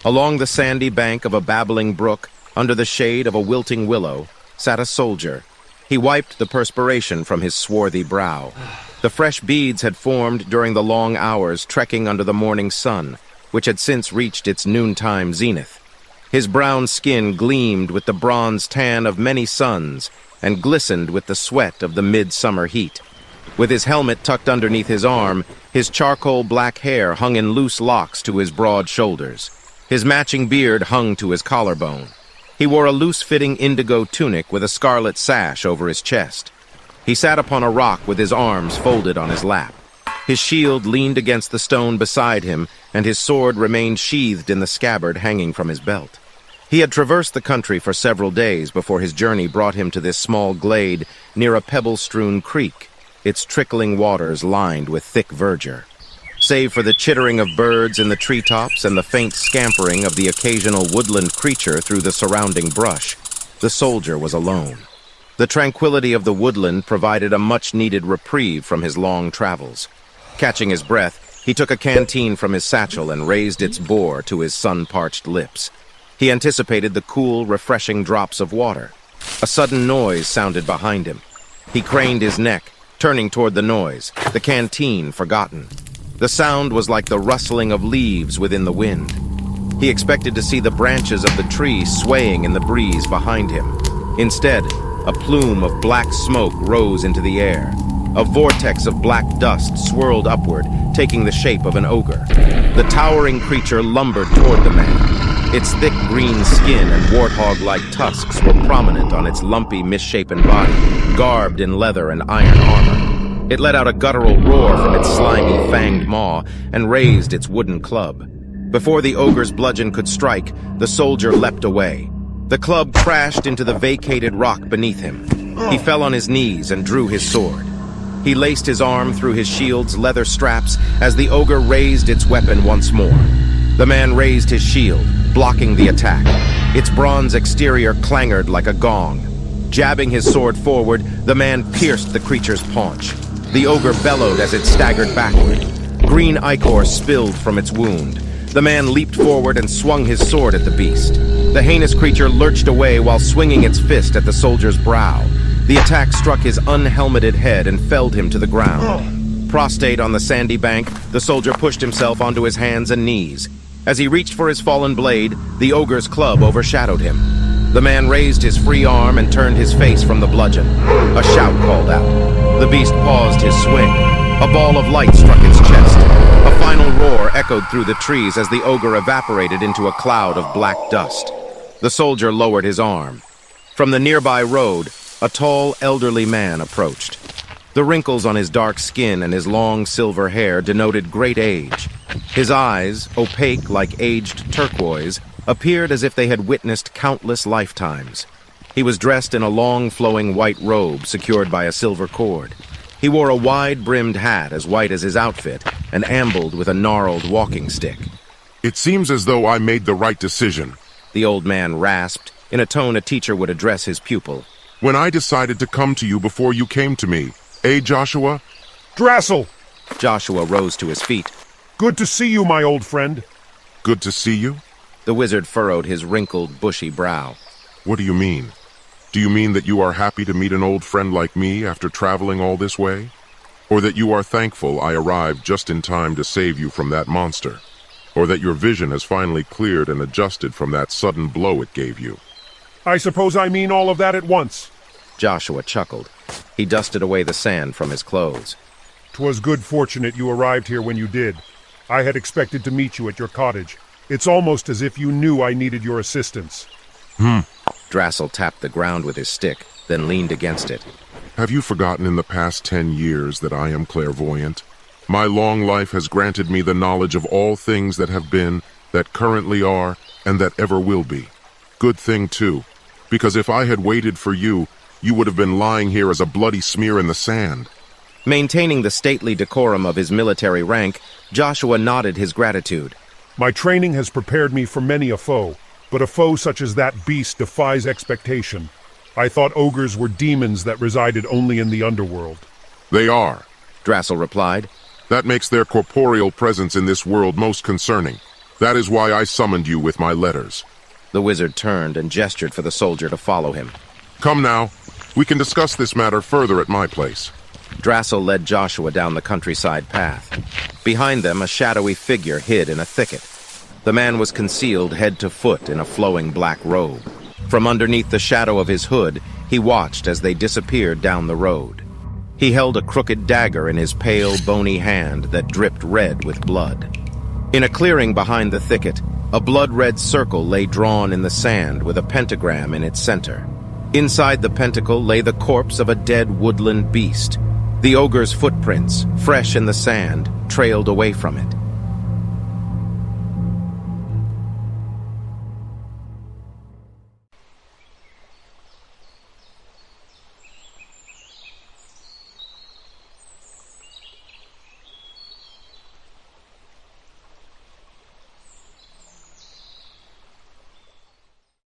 Along the sandy bank of a babbling brook, under the shade of a wilting willow, sat a soldier. He wiped the perspiration from his swarthy brow. The fresh beads had formed during the long hours trekking under the morning sun, which had since reached its noontime zenith. His brown skin gleamed with the bronze tan of many suns and glistened with the sweat of the midsummer heat. With his helmet tucked underneath his arm, his charcoal black hair hung in loose locks to his broad shoulders. His matching beard hung to his collarbone. He wore a loose-fitting indigo tunic with a scarlet sash over his chest. He sat upon a rock with his arms folded on his lap. His shield leaned against the stone beside him, and his sword remained sheathed in the scabbard hanging from his belt. He had traversed the country for several days before his journey brought him to this small glade near a pebble-strewn creek, its trickling waters lined with thick verdure. Save for the chittering of birds in the treetops and the faint scampering of the occasional woodland creature through the surrounding brush, the soldier was alone. The tranquility of the woodland provided a much-needed reprieve from his long travels. Catching his breath, he took a canteen from his satchel and raised its bore to his sun-parched lips. He anticipated the cool, refreshing drops of water. A sudden noise sounded behind him. He craned his neck, turning toward the noise, the canteen forgotten. The sound was like the rustling of leaves within the wind. He expected to see the branches of the tree swaying in the breeze behind him. Instead, a plume of black smoke rose into the air. A vortex of black dust swirled upward, taking the shape of an ogre. The towering creature lumbered toward the man. Its thick green skin and warthog-like tusks were prominent on its lumpy, misshapen body, garbed in leather and iron armor. It let out a guttural roar from its slimy, fanged maw and raised its wooden club. Before the ogre's bludgeon could strike, the soldier leapt away. The club crashed into the vacated rock beneath him. He fell on his knees and drew his sword. He laced his arm through his shield's leather straps as the ogre raised its weapon once more. The man raised his shield, blocking the attack. Its bronze exterior clanged like a gong. Jabbing his sword forward, the man pierced the creature's paunch. The ogre bellowed as it staggered backward. Green ichor spilled from its wound. The man leaped forward and swung his sword at the beast. The heinous creature lurched away while swinging its fist at the soldier's brow. The attack struck his unhelmeted head and felled him to the ground. Prostrate on the sandy bank, the soldier pushed himself onto his hands and knees. As he reached for his fallen blade, the ogre's club overshadowed him. The man raised his free arm and turned his face from the bludgeon. A shout called out. The beast paused his swing. A ball of light struck its chest. A final roar echoed through the trees as the ogre evaporated into a cloud of black dust. The soldier lowered his arm. From the nearby road, a tall, elderly man approached. The wrinkles on his dark skin and his long silver hair denoted great age. His eyes, opaque like aged turquoise, appeared as if they had witnessed countless lifetimes. He was dressed in a long, flowing white robe secured by a silver cord. He wore a wide-brimmed hat as white as his outfit and ambled with a gnarled walking stick. "It seems as though I made the right decision," the old man rasped, in a tone a teacher would address his pupil. "when I decided to come to you before you came to me. Joshua?" Drasil! Joshua rose to his feet. Good to see you, my old friend. "Good to see you?" The wizard furrowed his wrinkled, bushy brow. "What do you mean? Do you mean that you are happy to meet an old friend like me after traveling all this way? Or that you are thankful I arrived just in time to save you from that monster? Or that your vision has finally cleared and adjusted from that sudden blow it gave you?" I suppose I mean all of that at once. Joshua chuckled. He dusted away the sand from his clothes. 'Twas good fortunate you arrived here when you did. I had expected to meet you at your cottage. It's almost as if you knew I needed your assistance. Drasil tapped the ground with his stick, then leaned against it. Have you forgotten in the past 10 years that I am clairvoyant? My long life has granted me the knowledge of all things that have been, that currently are, and that ever will be. Good thing, too, because if I had waited for you, you would have been lying here as a bloody smear in the sand. Maintaining the stately decorum of his military rank, Joshua nodded his gratitude. My training has prepared me for many a foe, but a foe such as that beast defies expectation. I thought ogres were demons that resided only in the underworld. They are, Drasil replied. That makes their corporeal presence in this world most concerning. That is why I summoned you with my letters. The wizard turned and gestured for the soldier to follow him. Come now. We can discuss this matter further at my place. Drasil led Joshua down the countryside path. Behind them, a shadowy figure hid in a thicket. The man was concealed head to foot in a flowing black robe. From underneath the shadow of his hood, he watched as they disappeared down the road. He held a crooked dagger in his pale, bony hand that dripped red with blood. In a clearing behind the thicket, a blood-red circle lay drawn in the sand with a pentagram in its center. Inside the pentacle lay the corpse of a dead woodland beast. The ogre's footprints, fresh in the sand, trailed away from it.